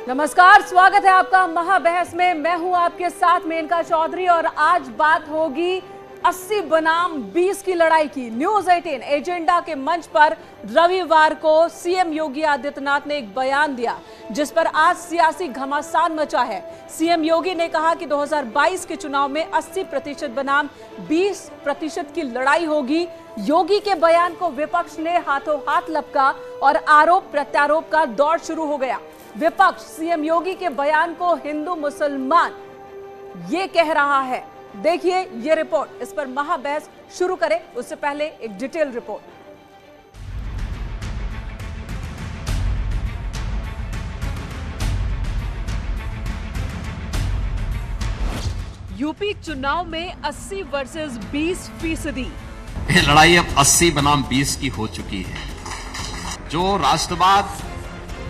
नमस्कार, स्वागत है आपका महाबहस में। मैं हूं आपके साथ मेनका चौधरी और आज बात होगी 80 बनाम 20 की लड़ाई की। न्यूज 18 एजेंडा के मंच पर रविवार को सीएम योगी आदित्यनाथ ने एक बयान दिया जिस पर आज सियासी घमासान मचा है। सीएम योगी ने कहा कि 2022 के चुनाव में 80% बनाम 20% की लड़ाई होगी। योगी के बयान को विपक्ष ने हाथों हाथ लपका और आरोप प्रत्यारोप का दौर शुरू हो गया। विपक्ष सीएम योगी के बयान को हिंदू मुसलमान ये कह रहा है। देखिए ये रिपोर्ट। इस पर महाबहस शुरू करें उससे पहले एक डिटेल रिपोर्ट। यूपी चुनाव में 80 वर्सेस 20%। ये लड़ाई अब 80 बनाम 20 की हो चुकी है। जो राष्ट्रवाद,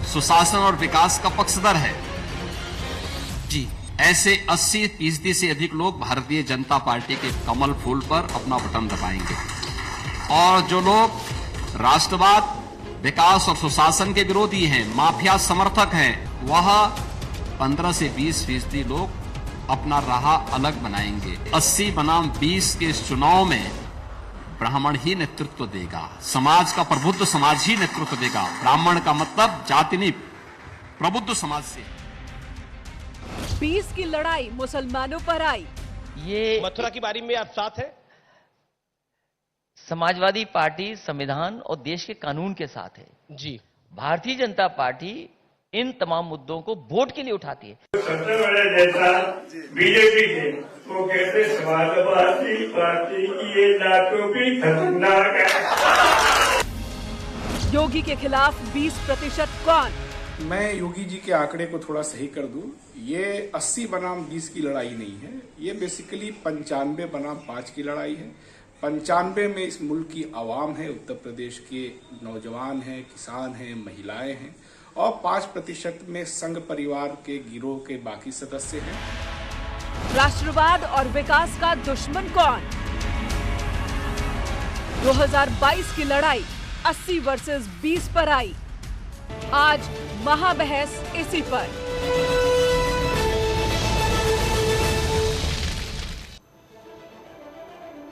सुशासन और विकास का पक्षधर है जी, ऐसे 80% से अधिक लोग भारतीय जनता पार्टी के कमल फूल पर अपना बटन दबाएंगे और जो लोग राष्ट्रवाद, विकास और सुशासन के विरोधी हैं, माफिया समर्थक हैं, वह 15 से 20% लोग अपना राह अलग बनाएंगे। 80 बनाम 20 के इस चुनाव में ब्राह्मण ही नेतृत्व देगा, समाज का प्रबुद्ध समाज ही नेतृत्व देगा। ब्राह्मण का मतलब जाति नहीं, प्रबुद्ध समाज से। 20 की लड़ाई मुसलमानों पर आई। ये मथुरा की बारी में आप साथ हैं? समाजवादी पार्टी संविधान और देश के कानून के साथ है जी। भारतीय जनता पार्टी इन तमाम मुद्दों को वोट के लिए उठाती है। सबसे बड़े नेता बीजेपी के वो कहते समाजवादी पार्टी की ये नाटो भी खतरनाक है। योगी के खिलाफ 20% कौन? मैं योगी जी के आंकड़े को थोड़ा सही कर दूं। ये 80 बनाम 20 की लड़ाई नहीं है, ये बेसिकली 95 बनाम 5 की लड़ाई है। 95 में इस मुल्क की आवाम है, उत्तर प्रदेश के नौजवान हैं, किसान हैं, महिलाएं हैं और 5% में संघ परिवार के गिरोह के बाकी सदस्य हैं। राष्ट्रवाद और विकास का दुश्मन कौन? 2022 की लड़ाई 80 वर्सेस 20 पर आई। आज महाबहस इसी पर।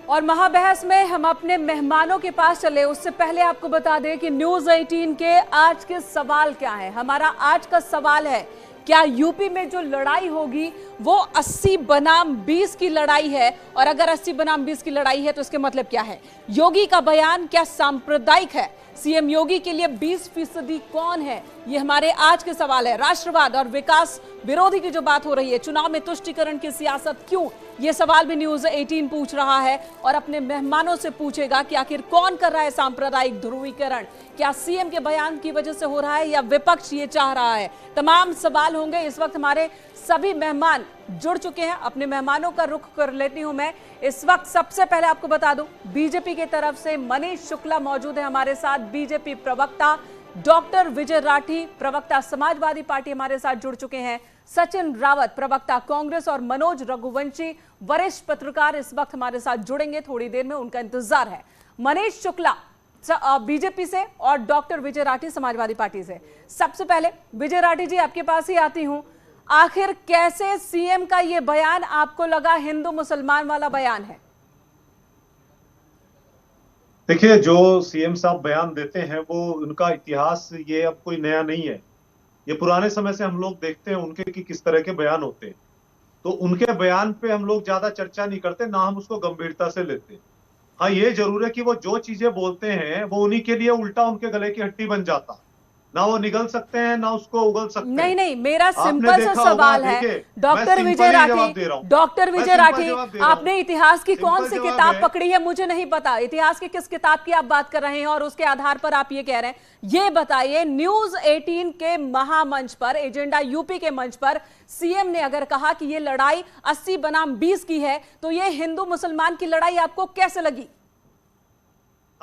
और महाबहस में हम अपने मेहमानों के पास चले उससे पहले आपको बता दें कि न्यूज 18 के आज के सवाल क्या है। हमारा आज का सवाल है, क्या यूपी में जो लड़ाई होगी वो 80 बनाम 20 की लड़ाई है? और अगर 80 बनाम 20 की लड़ाई है तो इसके मतलब क्या है? योगी का बयान क्या सांप्रदायिक है? सीएम योगी के लिए 20% कौन है? ये हमारे आज के सवाल है। राष्ट्रवाद और विकास विरोधी की जो बात हो रही है, चुनाव में तुष्टीकरण की सियासत क्यों, ये सवाल भी न्यूज 18 पूछ रहा है और अपने मेहमानों से पूछेगा कि आखिर कौन कर रहा है सांप्रदायिक ध्रुवीकरण? क्या सीएम के बयान की वजह से हो रहा है या विपक्ष ये चाह रहा है? तमाम सवाल होंगे। इस वक्त हमारे सभी मेहमान जुड़ चुके हैं। अपने मेहमानों का रुख कर लेती हूं मैं इस वक्त। सबसे पहले आपको बता दूं, बीजेपी की तरफ से मनीष शुक्ला मौजूद है हमारे साथ, बीजेपी प्रवक्ता। डॉक्टर विजय राठी, प्रवक्ता समाजवादी पार्टी, हमारे साथ जुड़ चुके हैं। सचिन रावत, प्रवक्ता कांग्रेस, और मनोज रघुवंशी, वरिष्ठ पत्रकार, इस वक्त हमारे साथ जुड़ेंगे। थोड़ी देर में उनका इंतजार है। मनीष शुक्ला बीजेपी से और डॉक्टर विजय राठी समाजवादी पार्टी से। सबसे पहले विजय राठी जी, आपके पास ही आती हूं। आखिर कैसे सीएम का यह बयान आपको लगा हिंदू मुसलमान वाला बयान है? देखिए, जो सीएम साहब बयान देते हैं वो उनका इतिहास ये अब कोई नया नहीं है। ये पुराने समय से हम लोग देखते हैं उनके कि किस तरह के बयान होते हैं। तो उनके बयान पे हम लोग ज्यादा चर्चा नहीं करते, ना हम उसको गंभीरता से लेते। हाँ, ये जरूर है कि वो जो चीजें बोलते हैं वो उन्हीं के लिए उल्टा उनके गले की हड्डी बन जाता। ना वो निगल सकते हैं ना उसको उगल सकते हैं। नहीं नहीं, मेरा सिंपल सा सवाल है डॉक्टर विजय राठी। डॉक्टर विजय राठी, आपने इतिहास की कौन सी किताब पकड़ी है? मुझे नहीं पता इतिहास की किस किताब की आप बात कर रहे हैं और उसके आधार पर आप ये कह रहे हैं। ये बताइए, न्यूज 18 के महामंच पर, एजेंडा यूपी के मंच पर सीएम ने अगर कहा कि ये लड़ाई 80 बनाम 20 की है तो ये हिंदू मुसलमान की लड़ाई आपको कैसे लगी?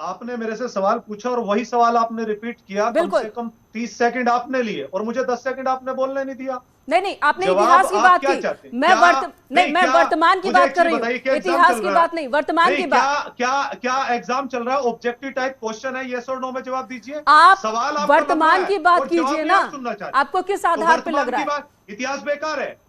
आपने मेरे से सवाल पूछा और वही सवाल आपने रिपीट किया, कम बिल्कुल। से कम 30 सेकंड आपने लिए और मुझे 10 सेकंड आपने बोलने नहीं दिया। नहीं, आपने जवाब इतिहास की आप बात क्या की। चाहते हैं? मैं क्या वर्तमान की मुझे बात एक कर चीज रही बताइए, हूँ, क्या एग्जाम इतिहास चल की रहा बात है? नहीं, वर्तमान की बात। क्या एग्जाम चल रहा है? ऑब्जेक्टिव टाइप क्वेश्चन है, यस और नो में जवाब दीजिए। आप सवाल आपका वर्तमान लंबा की है बात और जवाब कीजिए भी ना, आप सुनना चाहते हैं। आपको किस तो आधार पे लग वर्तमान रहा की है? बात, इतिहास बेकार है।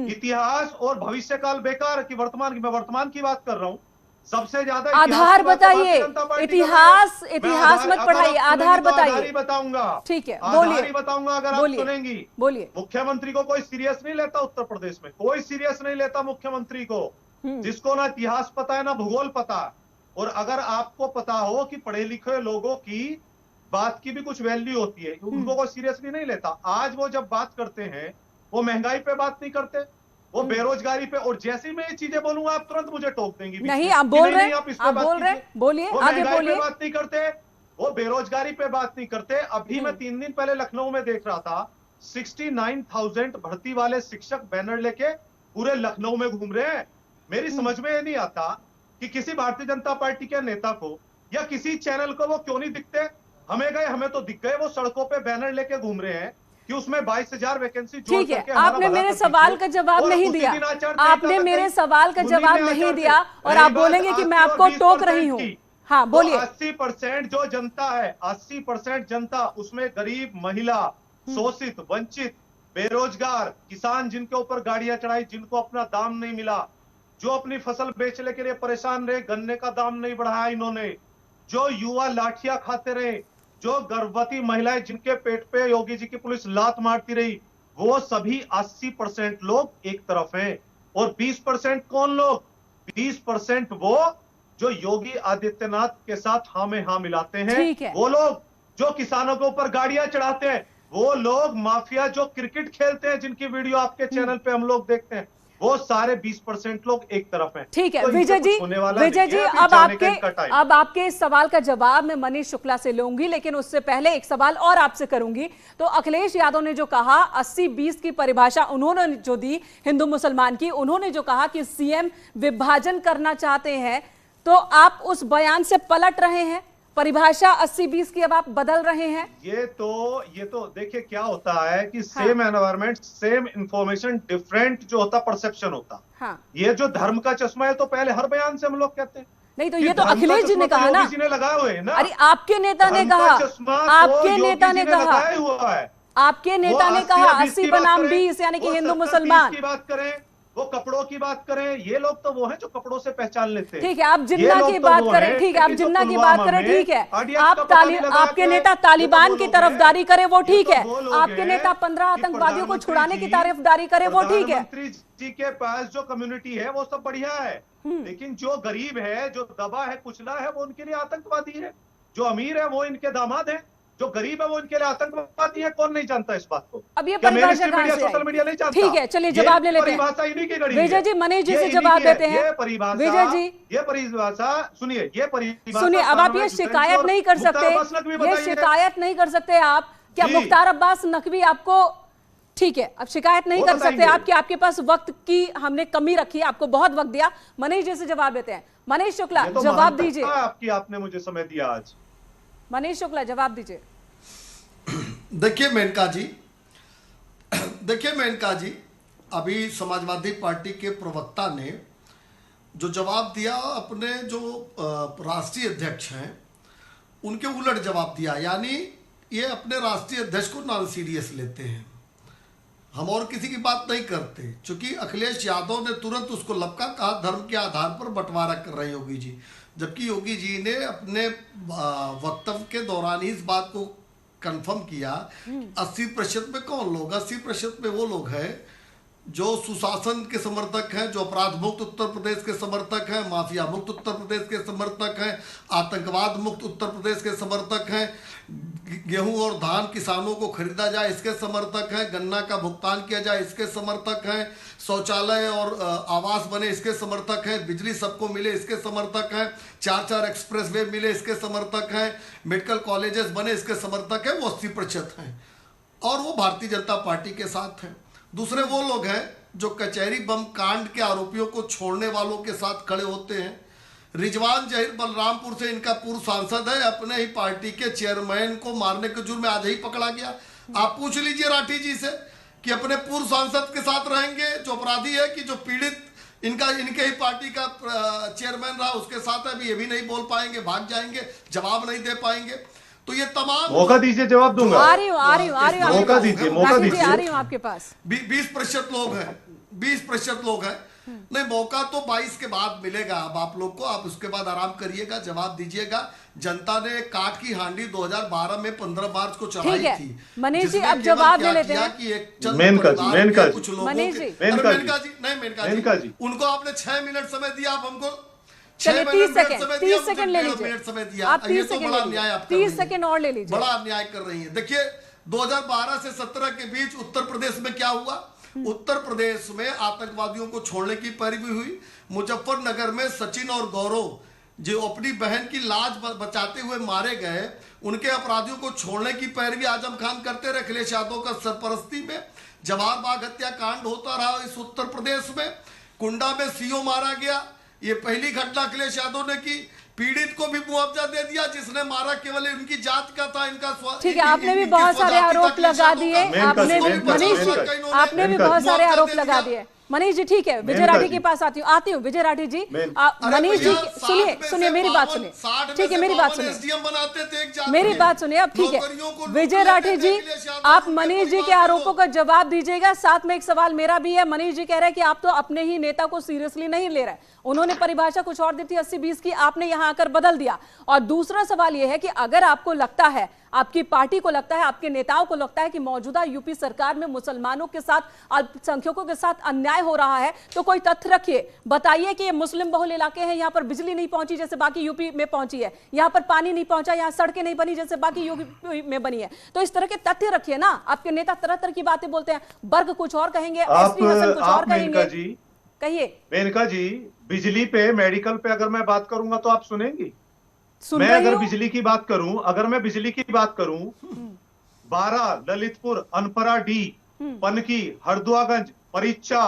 इतिहास और भविष्य काल बेकार है कि वर्तमान की? मैं वर्तमान की बात कर रहा हूँ। सबसे ज्यादा इतिहास आधार की बात तो भारतीय बताइए, जनता पार्टी कर रही है। इतिहास मैं मत अगर पढ़ाइए, आप आधार सुनेंगी तो बताइए। आधार ही बताऊंगा। ठीक है, आधार बोलिए, ही बताऊंगा अगर आप बोलिए, सुनेंगी। बोलिए। मुख्यमंत्री को कोई सीरियस नहीं लेता उत्तर प्रदेश में, कोई सीरियस नहीं लेता मुख्यमंत्री को, जिसको ना इतिहास पता है ना भूगोल पता है। और अगर आपको पता हो कि पढ़े लिखे लोगों की बात की भी कुछ वैल्यू होती है, उनको कोई सीरियसली नहीं लेता। आज वो जब बात करते हैं वो महंगाई पे बात नहीं करते, वो बेरोजगारी पे। और जैसे ही मैं ये चीजें बोलूंगा आप तुरंत मुझे टोक देंगी बीच नहीं, में आप कि बोल रहे नहीं, हैं, आप इस पे आप बात बोल रहे कीजिए। हैं, बोलिए, वो आगे महंगाई पे बोलिए। बात नहीं करते, वो बेरोजगारी पे बात नहीं करते। अभी मैं 3 दिन पहले लखनऊ में देख रहा था, 69,000 भर्ती वाले शिक्षक बैनर लेके पूरे लखनऊ में घूम रहे हैं। मेरी समझ में ये नहीं आता कि किसी भारतीय जनता पार्टी के नेता को या किसी चैनल को वो क्यों नहीं दिखते। हमें गए, हमें तो दिख गए, वो सड़कों पे बैनर लेके घूम रहे हैं कि उसमें 22,000 वैकेंसी जोड़ ठीक है, करके हमारा आपने भला मेरे कर सवाल दीजिए। का जवाब और नहीं उसी दिया। दिन आचार संहिता आपने लग मेरे गई। सवाल का उन्हीं जवाब ने नहीं आचार दिया और रही आप बात बोलेंगे कि मैं 80 और आपको 20% टोक रही हूं। की, हाँ, वो बोलिए। 80% जो जनता है, 80% जनता, उसमें गरीब, महिला, शोषित, वंचित, बेरोजगार, किसान जिनके ऊपर गाड़ियां चढ़ाई, जिनको अपना दाम नहीं मिला, जो अपनी फसल बेचने के लिए परेशान रहे, गन्ने का दाम नहीं बढ़ाया इन्होंने, जो युवा लाठियां खाते रहे, जो गर्भवती महिलाएं जिनके पेट पे योगी जी की पुलिस लात मारती रही, वो सभी 80% लोग एक तरफ हैं। और 20% कौन लोग? 20% वो जो योगी आदित्यनाथ के साथ हाँ में हाँ मिलाते हैं, ठीक है। वो लोग जो किसानों के ऊपर गाड़ियां चढ़ाते हैं, वो लोग माफिया जो क्रिकेट खेलते हैं, जिनकी वीडियो आपके चैनल पे हम लोग देखते हैं, वो सारे 20% लोग एक तरफ हैं। ठीक है, तो इनसे विजय जी, कुछ होने वाला विजय नहीं जी, है, अभी अब जाने का इनका टाइम। आपके इस सवाल का जवाब मैं मनीष शुक्ला से लूंगी, लेकिन उससे पहले एक सवाल और आपसे करूंगी। तो अखिलेश यादव ने जो कहा 80-20 की परिभाषा उन्होंने जो दी हिंदू मुसलमान की, उन्होंने जो कहा कि सीएम विभाजन करना चाहते हैं, तो आप उस बयान से पलट रहे हैं? परिभाषा 80-20 की अब आप बदल रहे हैं? ये तो देखिए क्या होता है कि same environment, same information, different जो होता परसेप्शन होता। हाँ। ये जो धर्म का चश्मा है, तो पहले हर बयान से हम लोग कहते हैं नहीं, तो कि ये तो धर्म का अखिलेश जी चश्मा ने तो कहा ना। योगी जी ने लगाए हुए हैं ना। अरे आपके नेता ने धर्म का कहा, चश्मा तो आपके योगी नेता जी ने कहा, लगाया हुआ है। आपके नेता ने कहा 80 बनाम 20 यानी कि हिंदू मुसलमान की बात करें, वो कपड़ों की बात करें, ये लोग तो वो हैं जो कपड़ों से पहचान लेते हैं। ठीक है, आप जिन्ना की बात करें, ठीक है, आप जिन्ना की बात करें, ठीक है, आपके नेता तालिबान की तरफदारी करे, वो ठीक है, आपके नेता 15 आतंकवादियों को छुड़ाने की तरफदारी करे, वो ठीक है। प्रधानमंत्री जी के पास जो कम्युनिटी है वो सब बढ़िया है, लेकिन जो गरीब है, जो दबा है, कुचला है, वो उनके लिए आतंकवादी है। जो अमीर है वो इनके दामाद है, जो गरीब है वो इनके लिए आतंकवादी है। कौन नहीं जानता इस बात को? अब ये क्या परिभाषा कहां से सोशल मीडिया आई? नहीं जानता? ठीक है, चलिए जवाब ले लेते हैं। परिभाषा इन्हीं की गढ़ी है। विजय जी, मनीष जी ये से इन्हीं जवाब की है। देते हैं। ये परिभाषा, विजय जी, ये परिभाषा सुनिए, सुनिए, अब आप ये शिकायत नहीं कर सकते, ये शिकायत नहीं कर सकते आप। क्या मुख्तार अब्बास नकवी आपको, ठीक है, अब शिकायत नहीं कर सकते आप कि आपके पास वक्त की हमने कमी रखी है, आपको बहुत वक्त दिया। मनीष जी से जवाब देते हैं। मनीष शुक्ला, जवाब दीजिए। आपने मुझे समय दिया आज। मनीष शुक्ला, जवाब दीजिए। देखिए मेनका जी, अभी समाजवादी पार्टी के प्रवक्ता ने जो जवाब दिया, अपने जो राष्ट्रीय अध्यक्ष हैं उनके उलट जवाब दिया। यानी ये अपने राष्ट्रीय अध्यक्ष को नॉन सीरियस लेते हैं। हम और किसी की बात नहीं करते, क्योंकि अखिलेश यादव ने तुरंत उसको लपका, कहा धर्म के आधार पर बंटवारा कर रहे हैं योगी जी, जबकि योगी जी ने अपने वक्तव्य के दौरान ही इस बात को कंफर्म किया। 80% में कौन लोग? 80% में वो लोग हैं जो सुशासन के समर्थक हैं, जो अपराध मुक्त उत्तर प्रदेश के समर्थक हैं, माफिया मुक्त उत्तर प्रदेश के समर्थक हैं, आतंकवाद मुक्त उत्तर प्रदेश के समर्थक हैं, गेहूं और धान किसानों को खरीदा जाए इसके समर्थक हैं, गन्ना का भुगतान किया जाए इसके समर्थक हैं, शौचालय और आवास बने इसके समर्थक हैं, बिजली सबको मिले इसके समर्थक हैं, 4-4 एक्सप्रेस वे मिले इसके समर्थक हैं, मेडिकल कॉलेजेस बने इसके समर्थक हैं। वो 80% हैं और वो भारतीय जनता पार्टी के साथ हैं। दूसरे वो लोग हैं जो कचहरी बम कांड के आरोपियों को छोड़ने वालों के साथ खड़े होते हैं, रिजवान जहीर बलरामपुर से इनका पूर्व सांसद है, अपने ही पार्टी के चेयरमैन को मारने के जुर्म में आज ही पकड़ा गया। आप पूछ लीजिए राठी जी से कि अपने पूर्व सांसद के साथ रहेंगे जो अपराधी है, कि जो पीड़ित इनके ही पार्टी का चेयरमैन रहा उसके साथ है, अभी ये भी नहीं बोल पाएंगे, भाग जाएंगे, जवाब नहीं दे पाएंगे। तो ये तमाम मौका दीजिए, जवाब दूंगा। आ रही हूँ मौका दीजिए, मौका दीजिए। आ रही हूँ आपके पास। 20% लोग हैं, 20% लोग हैं। नहीं, मौका तो 22 के बाद मिलेगा अब आप लोग को, आप उसके बाद आराम करिएगा, जवाब दीजिएगा। जनता ने काट की हांडी 2012 में 15 मार्च को चढ़ाई थी। मनीष जी अब जवाब ले लेते हैं। मेनका जी, उनको आपने 6 मिनट समय दिया, आप हमको चलिए 30 सेकंड ले लीजिए, समय दिया। आप 30 तो सेकंड बड़ा ले अन्याय आप लीजिए, 30 सेकंड और ले लीजिए। बड़ा अन्याय कर रही है। देखिए 2012 से 17 के बीच उत्तर प्रदेश में क्या हुआ? उत्तर प्रदेश में आतंकवादियों को छोड़ने की पैरवी हुई। मुजफ्फरनगर में सचिन और गौरव जो अपनी बहन की लाज बचाते हुए मारे गए, उनके अपराधियों को छोड़ने की पैरवी आजम खान करते रहे अखिलेश यादव का सरपरस्ती में। जवाहर बाग हत्याकांड होता रहा इस उत्तर प्रदेश में। कुंडा में सीओ मारा गया, ये पहली घटना अखिलेश यादव ने की। पीड़ित को भी मुआवजा दे दिया, जिसने मारा केवल इनकी जात का था, इनका। ठीक है, आपने भी बहुत सारे आरोप लगा दिए, आपने भी मनीष जी आपने भी बहुत सारे आरोप लगा दिए। मनीष जी ठीक है, विजय राठी के पास आती हूँ। विजय राठी जी, मनीष जी सुनिए मेरी बात सुनिए, ठीक है मेरी बात सुनिए, मेरी बात सुनिए अब, ठीक है विजय राठी जी, आप मनीष जी के आरोपों का जवाब दीजिएगा। साथ में एक सवाल मेरा भी है। मनीष जी कह रहे हैं कि आप तो अपने ही नेता को सीरियसली नहीं ले रहे, उन्होंने परिभाषा कुछ और दी थी 80-20 की, आपने यहां आकर बदल दिया। और दूसरा सवाल यह है कि अगर आपको लगता है, आपकी पार्टी को लगता है, आपके नेताओं को लगता है कि मौजूदा यूपी सरकार में मुसलमानों के साथ, अल्पसंख्यकों के साथ अन्याय हो रहा है, तो कोई तथ्य रखिए, बताइए कि ये मुस्लिम बहुल इलाके हैं, यहां पर बिजली नहीं पहुंची जैसे बाकी यूपी में पहुंची है, यहां पर पानी नहीं पहुंचा, यहां सड़कें नहीं बनी जैसे बाकी यूपी में बनी है। तो इस तरह के तथ्य रखिए ना। आपके नेता तरह तरह की बातें बोलते हैं, वर्ग कुछ और कहेंगे, एसपी हसन कुछ और कहेंगे, कहिए। मेनका जी, बिजली पे, मेडिकल पे अगर मैं बात करूंगा तो आप सुनेंगी? मैं अगर बिजली की बात करूं, 12 ललितपुर, अनपरा डी, पनकी, हरदुआगंज, परिच्चा,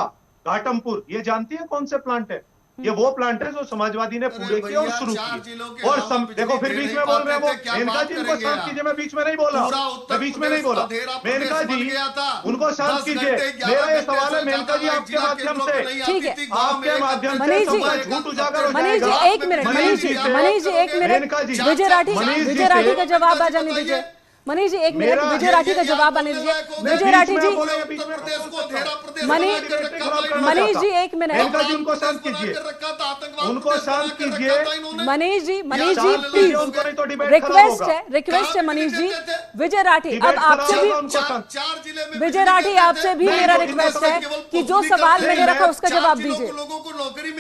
घाटमपुर, ये जानती है कौन से प्लांट है? ये वो प्लांट है जो समाजवादी ने पूरे किए और शुरू किए। और देखो फिर बीच में बोल रहे हैं वो। मेनका जी उनको शांत कीजिए, मैं बीच में नहीं बोला, मैं बीच में नहीं बोला। मेनका जी उनको शांत कीजिए। मेरा ये सवाल है मेनका जी आपके माध्यम से, ठीक है आपके माध्यम से झूठ उजागर हो मनीष जाएगा। जी एक मिनट, मनीष जी एक मिनट, विजय राठी का जवाब आ जाने दीजिए। मनीष जी एक मिनट, विजय राठी का जवाब आने दीजिए। विजय राठी जी, मनीष जी एक मिनट, उनको शांत कीजिए, उनको शांत कीजिए। मनीष जी प्लीज, रिक्वेस्ट है मनीष जी। विजय राठी, अब आपसे भी, विजय राठी आपसे भी मेरा रिक्वेस्ट है कि जो सवाल मैंने रखा उसका जवाब दीजिए।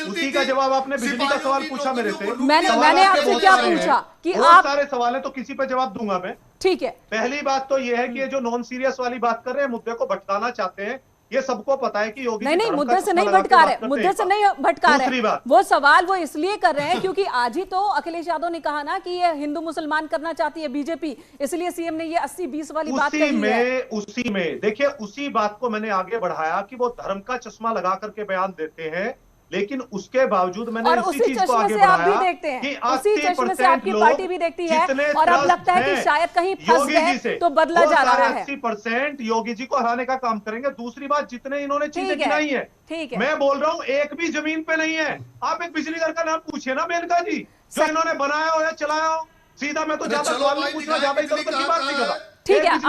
उसी का जवाब आपने बिजली का सवाल पूछा मेरे से। मैंने आपसे क्या पूछा कि आप, सारे सवाल है तो किसी पे जवाब दूंगा मैं। ठीक है, पहली बात तो ये है कि ये जो नॉन सीरियस वाली बात कर रहे हैं, मुद्दे को भटकाना चाहते हैं, ये सबको पता है कि योगी नहीं मुद्दे से नहीं भटका रहे, मुद्दे से नहीं भटका रहे। वो सवाल वो इसलिए कर रहे हैं क्योंकि आज ही तो अखिलेश यादव ने कहा ना कि ये हिंदू मुसलमान करना चाहती है बीजेपी, इसलिए सीएम ने ये 80-20 वाली बात कही है। उसी में देखिए, उसी बात को मैंने आगे बढ़ाया कि वो धर्म का चश्मा लगा करके बयान देते हैं, लेकिन उसके बावजूद मैंने उसी चीज को आगे बढ़ाया आप भी देखते हैं, उसी चश्मे से आपकी पार्टी भी देखती है, और अब लगता है कि शायद कहीं फंस गए तो बदला जा रहा है। 80% योगी जी को हराने का काम करेंगे। दूसरी बात, जितने इन्होंने चीजें गिनाई है, ठीक है, मैं बोल रहा हूँ एक भी जमीन पे नहीं है। आप एक बिजली घर का नाम पूछिए ना मेनका जी, जो इन्होंने बनाया हो या चलाया हो। सीधा मैं तो ज्यादा सवाल नहीं पूछना, ज्यादा इधर उधर की बात नहीं कर रहा। ठीक है,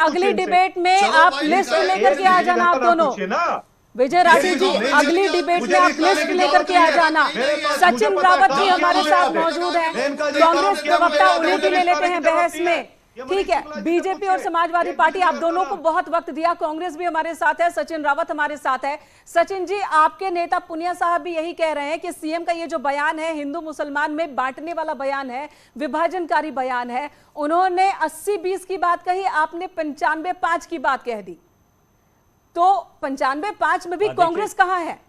अगली डिबेट में आप लिस्ट लेकर के आ जाना, आप दोनों। विजय राठी जी, अगली डिबेट में आप लिस्ट लेकर के आ जाना। सचिन रावत जी हमारे साथ मौजूद हैं, कांग्रेस प्रवक्ता, उन्हें भी ले लेते हैं बहस में। ठीक है, बीजेपी और समाजवादी पार्टी, आप दोनों को बहुत वक्त दिया, कांग्रेस भी हमारे साथ है, सचिन रावत हमारे साथ है। सचिन जी, आपके नेता पुनिया साहब भी यही कह रहे हैं कि सीएम का ये जो बयान है, हिंदू मुसलमान में बांटने वाला बयान है, विभाजनकारी बयान है। उन्होंने 80-20 की बात कही, आपने 95-5 की बात कह दी। तो 95-5 में भी कांग्रेस कहां है?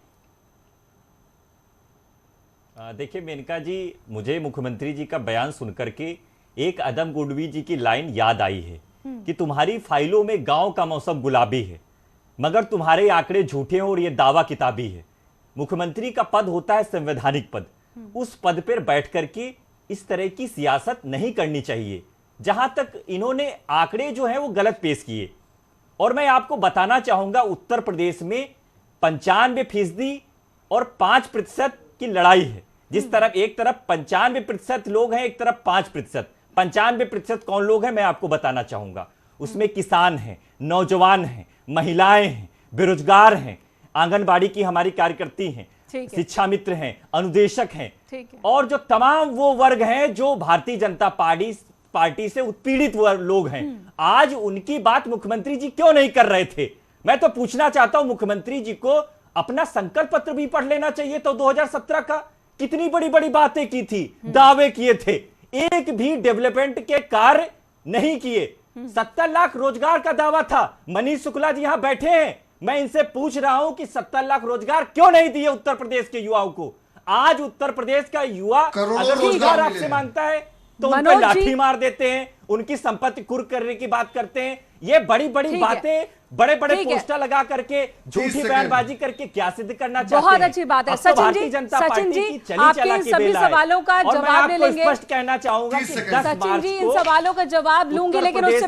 देखिए मेनका जी, मुझे मुख्यमंत्री जी का बयान सुनकर के एक अदम गुडवी जी की लाइन याद आई है कि तुम्हारी फाइलों में गांव का मौसम गुलाबी है, मगर तुम्हारे आंकड़े झूठे हैं और ये दावा किताबी है। मुख्यमंत्री का पद होता है संवैधानिक पद, उस पद पर बैठ करके इस तरह की सियासत नहीं करनी चाहिए। जहां तक इन्होंने आंकड़े जो हैं वो गलत पेश किए, और मैं आपको बताना चाहूंगा उत्तर प्रदेश में 95% और 5% की लड़ाई है। जिस तरफ एक तरफ 95% लोग हैं, एक तरफ 5%। 95% कौन लोग हैं मैं आपको बताना चाहूंगा। उसमें किसान हैं, नौजवान हैं, महिलाएं हैं, बेरोजगार हैं, आंगनबाड़ी की हमारी कार्यकर्ती हैं, शिक्षा मित्र हैं, अनुदेशक हैं, और जो तमाम वो वर्ग हैं जो भारतीय जनता पार्टी से उत्पीड़ित लोग हैं। आज उनकी बात मुख्यमंत्री जी क्यों नहीं कर रहे थे? मैं तो पूछना चाहता हूं, मुख्यमंत्री जी को अपना संकल्प पत्र भी पढ़ लेना चाहिए। तो 2017 का कितनी बड़ी बड़ी बातें की थी, दावे किए थे, एक भी डेवलपमेंट के कार्य नहीं किए। 70 लाख रोजगार का दावा था। मनीष शुक्ला जी यहां बैठे हैं, मैं इनसे पूछ रहा हूं कि 70 लाख रोजगार क्यों नहीं दिए उत्तर प्रदेश के युवाओं को? आज उत्तर प्रदेश का युवा अगर रोजगार आपसे मांगता है तो उन पर लाठी मार देते हैं, उनकी संपत्ति कुर्क करने की बात करते हैं। ये बड़ी बड़ी बातें, बड़े बड़े पोस्टर लगा करके, झूठी बयानबाजी करके क्या सिद्ध करना चाहते हैं? बहुत अच्छी बात है सचिन जी, आपके सभी सवालों का जवाब ले लेंगे। स्पष्ट कहना चाहूंगा कि सचिन जी इन सवालों का जवाब लूंगी, लेकिन उससे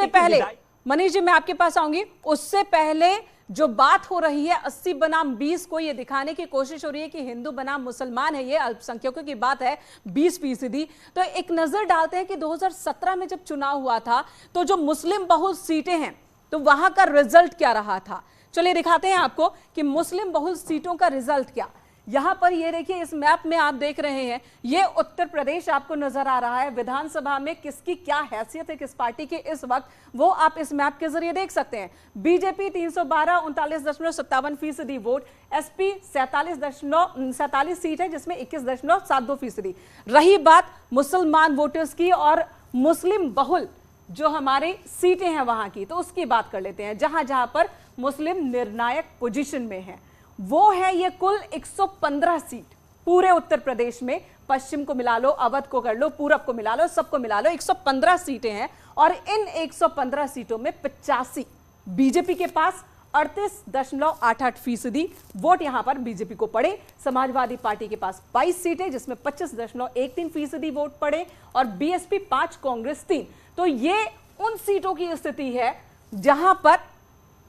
पहले मनीष जी मैं आपके पास आऊंगी। उससे पहले जो बात हो रही है 80 बनाम 20 को, ये दिखाने की कोशिश हो रही है कि हिंदू बनाम मुसलमान है, ये अल्पसंख्यकों की बात है 20%। तो एक नजर डालते हैं कि 2017 में जब चुनाव हुआ था तो जो मुस्लिम बहुल सीटें हैं तो वहां का रिजल्ट क्या रहा था। चलिए दिखाते हैं आपको कि मुस्लिम बहुल सीटों का रिजल्ट क्या। यहां पर ये देखिए, इस मैप में आप देख रहे हैं, ये उत्तर प्रदेश आपको नजर आ रहा है। विधानसभा में किसकी क्या हैसियत है, किस पार्टी की इस वक्त, वो आप इस मैप के जरिए देख सकते हैं। बीजेपी 312 39.57% वोट, एसपी 47 सीट है जिसमें 21.72%। रही बात मुसलमान वोटर्स की और मुस्लिम बहुल जो हमारे सीटें हैं वहां की, तो उसकी बात कर लेते हैं। जहां जहां पर मुस्लिम निर्णायक पोजीशन में है वो है ये कुल 115 सीट पूरे उत्तर प्रदेश में। पश्चिम को मिला लो, अवध को कर लो, पूरब को मिला लो, सबको मिला लो, 115 सीटें हैं। और इन 115 सीटों में 85 बीजेपी के पास, 38.88% वोट यहां पर बीजेपी को पड़े। समाजवादी पार्टी के पास 22 सीटें जिसमें 25.13% वोट पड़े, और बीएसपी 5, कांग्रेस 3। तो ये उन सीटों की स्थिति है जहां पर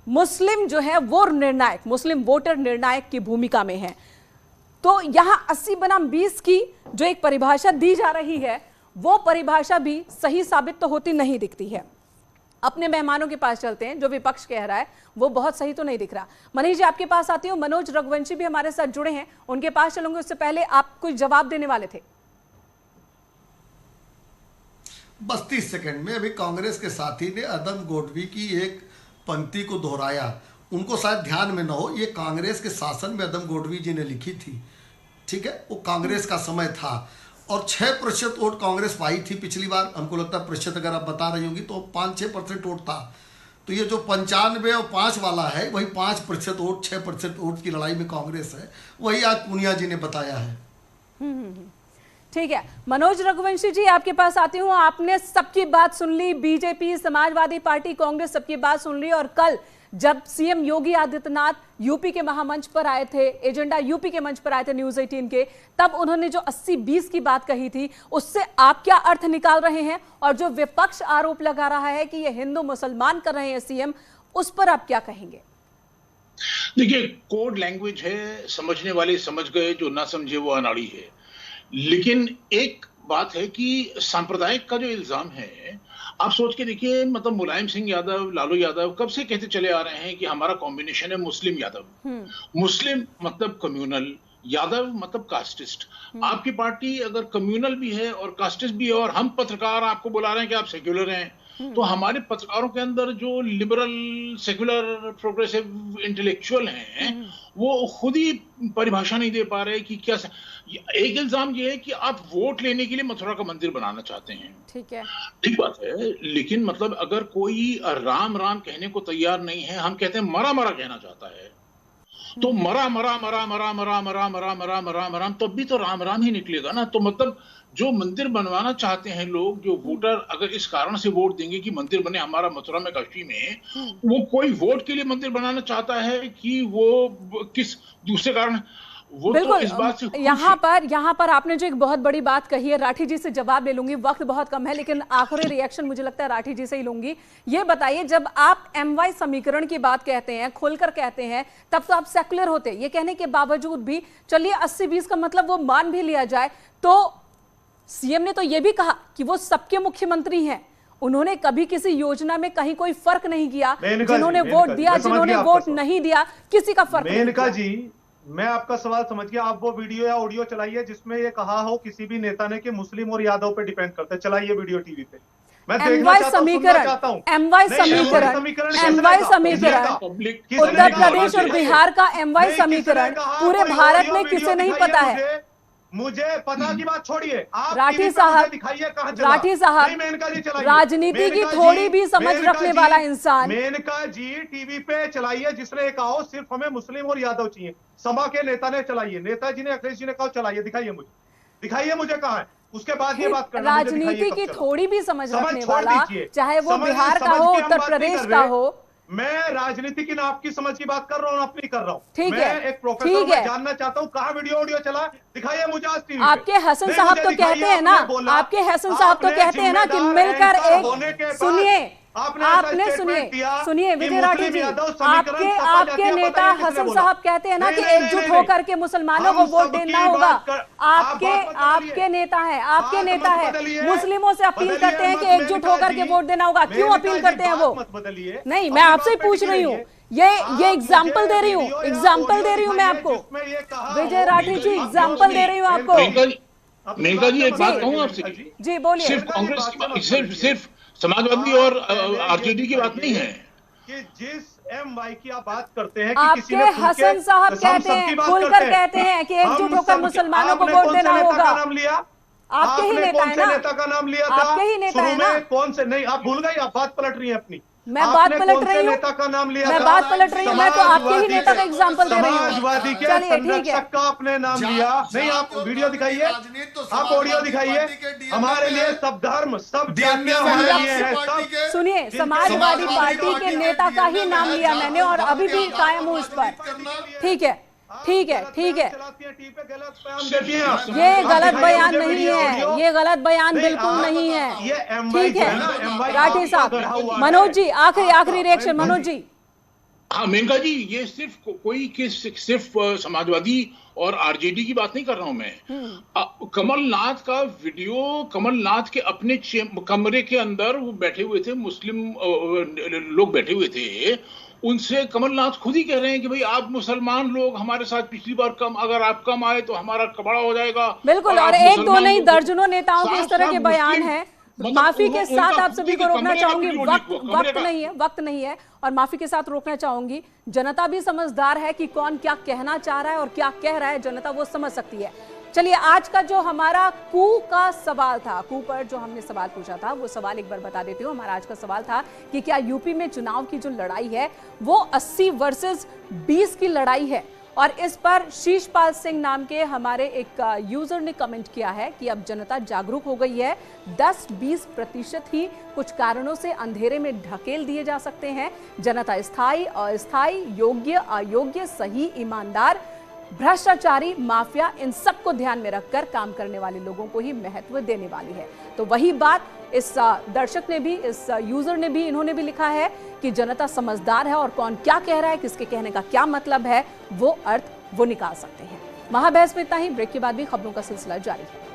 मुस्लिम जो है वो निर्णायक, मुस्लिम वोटर निर्णायक की भूमिका में है। तो यहां 80 बनाम 20 की जो एक परिभाषा दी जा रही है वो परिभाषा भी सही साबित तो होती नहीं दिखती है। अपने मेहमानों के पास चलते हैं। जो विपक्ष कह रहा है वो बहुत सही तो नहीं दिख रहा। मनीष जी आपके पास आती हूं, मनोज रघुवंशी भी हमारे साथ जुड़े हैं, उनके पास चलूंगे। उससे पहले आप कुछ जवाब देने वाले थे। बस 30 सेकंड में। अभी कांग्रेस के साथी ने अदम गोडवी की एक पंक्ति को दोहराया, उनको शायद ध्यान में न हो, ये कांग्रेस के शासन में अदम गोडवी जी ने लिखी थी, ठीक है। वो कांग्रेस का समय था और 6% वोट कांग्रेस पाई थी पिछली बार। हमको लगता है प्रतिशत अगर आप बता रही होंगी तो 5-6% वोट था। तो ये जो 95 और 5 वाला है वही 5% वोट, 6% वोट की लड़ाई में कांग्रेस है, वही आज पूनिया जी ने बताया है। ठीक है, मनोज रघुवंशी जी आपके पास आती हूँ। आपने सबकी बात सुन ली, बीजेपी, समाजवादी पार्टी, कांग्रेस सबकी बात सुन ली। और कल जब सीएम योगी आदित्यनाथ यूपी के महामंच पर आए थे, एजेंडा यूपी के मंच पर आए थे न्यूज़ 18 के, तब उन्होंने जो 80-20 की बात कही थी उससे आप क्या अर्थ निकाल रहे हैं? और जो विपक्ष आरोप लगा रहा है कि ये हिंदू मुसलमान कर रहे हैं सीएम, उस पर आप क्या कहेंगे? देखिए, कोड लैंग्वेज है, समझने वाले समझ गए, जो ना समझे वो अनाड़ी है। लेकिन एक बात है कि सांप्रदायिक का जो इल्जाम है, आप सोच के देखिए, मतलब मुलायम सिंह यादव, लालू यादव कब से कहते चले आ रहे हैं कि हमारा कॉम्बिनेशन है मुस्लिम यादव। मुस्लिम मतलब कम्युनल, यादव मतलब कास्टिस्ट। आपकी पार्टी अगर कम्युनल भी है और कास्टिस्ट भी है, और हम पत्रकार आपको बुला रहे हैं कि आप सेक्युलर हैं, तो हमारे पत्रकारों के अंदर जो लिबरल, सेक्युलर, प्रोग्रेसिव इंटेलेक्चुअल हैं वो खुद ही परिभाषा नहीं दे पा रहे कि क्या। एक इल्जाम ये है कि आप वोट लेने के लिए मथुरा का मंदिर बनाना चाहते हैं, ठीक है, ठीक बात है। लेकिन मतलब अगर कोई राम राम कहने को तैयार नहीं है, हम कहते हैं मरा मरा कहना चाहता है, तो मरा मरा मरा मरा मरा मरा मरा मरा मरा मरा तब भी तो राम राम ही निकलेगा ना। तो मतलब जो मंदिर बनवाना चाहते हैं लोग, जो वोटर अगर इस कारण से वोट देंगे कि मंदिर बने हमारा मथुरा में, काशी में, वो कोई वोट के लिए मंदिर बनाना चाहता है कि वो किस दूसरे कारण? वो तो इस बात से बिल्कुल यहाँ पर आपने जो एक बहुत बड़ी बात कही है, राठी जी से जवाब ले लूंगी, वक्त बहुत कम है, लेकिन आखिरी रिएक्शन मुझे लगता है राठी जी से ही लूंगी। ये बताइए, जब आप MY समीकरण की बात कहते हैं, खोलकर कहते हैं, तब तो आप सेकुलर होते। ये कहने के बावजूद भी चलिए 80-20 का मतलब वो मान भी लिया जाए, तो सीएम ने तो ये भी कहा कि वो सबके मुख्यमंत्री हैं, उन्होंने कभी किसी योजना में कहीं कोई फर्क नहीं किया, जिन्होंने वोट दिया, जिन्होंने वोट नहीं दिया, किसी का फर्क नहीं किया। जी, मैं आपका सवाल समझ गया। आप वो वीडियो या ऑडियो चलाइए जिसमें ये कहा हो किसी भी नेता ने कि मुस्लिम और यादव पे डिपेंड करते, चलाइए वीडियो टीवी पे। मैं देखना चाहता हूं, सुनना चाहता हूं। MY समीकरण उत्तर प्रदेश और बिहार का MY समीकरण पूरे भारत में किसे नहीं पता है? मुझे पता की बात छोड़िए, आप राठी साहब, राजनीति की थोड़ी भी समझ रखने वाला इंसान। मेनका जी टीवी पे चलाइए, जिसने कहा हो सिर्फ हमें मुस्लिम और यादव चाहिए, सभा के नेता ने चलाइए, नेताजी ने, अखिलेश जी ने कहा चलाइए, दिखाइए मुझे कहा है, उसके बाद ये बात करना। राजनीति की थोड़ी भी समझ रखने वाला, चाहे वो बिहार का हो, उत्तर प्रदेश का हो। मैं राजनीति की ना आपकी समझ की बात कर रहा हूँ, अपनी कर रहा हूँ। ठीक है, एक प्रोफेसर, मैं जानना चाहता हूँ कहाँ वीडियो ऑडियो चला, दिखाइए मुझे आज टीवी पे। आपके हसन साहब तो कहते हैं ना, आपके हसन साहब तो कहते हैं ना कि मिलकर एक, सुनिए आपने सुनिए विजय राठी जी, आपके नेता हसन साहब कहते हैं ना कि एकजुट होकर के मुसलमानों को वोट देना होगा। आपके नेता है, मुस्लिमों से अपील करते हैं कि एकजुट होकर के वोट देना होगा। क्यों अपील करते हैं वो? नहीं, मैं आपसे ही पूछ रही हूँ, ये एग्जाम्पल दे रही हूँ मैं आपको। विजय राठी जी, एग्जाम्पल दे रही हूँ आपको। मेनका जी, एक बात कहूँ आपसे जी, बोलिए। सिर्फ कांग्रेस की, सिर्फ समाजवादी और आरजेडी की बात नहीं है कि जिस MY की आप बात करते हैं, आपके हसन साहब कहते हैं, खुलकर कहते हैं कि एकजुट होकर मुसलमानों को वोट देना होगा। आपके ही नेता है ना, नेता का नाम लिया था, आपके ही नेता है ना। कौन से? नहीं, आप भूल गई, आप बात पलट रही हैं अपनी। मैं बात पलट रही हूँ, नेता का नाम लिया, मैं बात पलट रही हूँ, मैं तो आपके ही नेता का एग्जांपल दे रही हूँ। समाजवादी के संरक्षक का आपने नाम लिया। नहीं, आप वीडियो दिखाइए, आप ऑडियो दिखाइए। हमारे लिए सब धर्म, सब जातियां। सुनिए, समाजवादी पार्टी के नेता का ही नाम लिया मैंने और अभी भी कायम हूँ इस पर। ठीक है, ये गलत बयान नहीं है, ये गलत बयान बिल्कुल नहीं है। ठीक है राठी साहब। मनोज जी, आखिरी रिएक्शन मनोज जी। हाँ मेनका जी, ये सिर्फ समाजवादी और आरजेडी की बात नहीं कर रहा हूं मैं। कमलनाथ का वीडियो, कमलनाथ के अपने कमरे के अंदर वो बैठे हुए थे, मुस्लिम लोग बैठे हुए थे, उनसे कमलनाथ खुद ही कह रहे हैं कि भाई आप मुसलमान लोग हमारे साथ पिछली बार अगर आप कम आए तो हमारा कबड़ा हो जाएगा। बिल्कुल, और एक दो नहीं, दर्जनों नेताओं के इस तरह के बयान हैं। माफी के साथ आप सभी को रोकना चाहूंगी, वक्त नहीं है और माफी के साथ रोकना चाहूंगी। जनता भी समझदार है कि कौन क्या कहना चाह रहा है और क्या कह रहा है, जनता वो समझ सकती है। चलिए, आज का जो हमारा कू का सवाल था, कू पर जो हमने सवाल पूछा था, वो सवाल एक बार बता देती हूँ। हमारा आज का सवाल था कि क्या यूपी में चुनाव की जो लड़ाई है वो 80 वर्सेस 20 की लड़ाई है। और इस पर शीशपाल सिंह नाम के हमारे एक यूजर ने कमेंट किया है कि अब जनता जागरूक हो गई है, 10-20% ही कुछ कारणों से अंधेरे में ढकेल दिए जा सकते हैं। जनता स्थायी, अस्थायी, योग्य, अयोग्य, सही, ईमानदार, भ्रष्टाचारी, माफिया, इन सबको ध्यान में रखकर काम करने वाले लोगों को ही महत्व देने वाली है। तो वही बात इस दर्शक ने भी, इस यूजर ने भी, इन्होंने भी लिखा है कि जनता समझदार है और कौन क्या कह रहा है, किसके कहने का क्या मतलब है, वो अर्थ वो निकाल सकते हैं। महाबहस में इतना ही। ब्रेक के बाद भी खबरों का सिलसिला जारी है।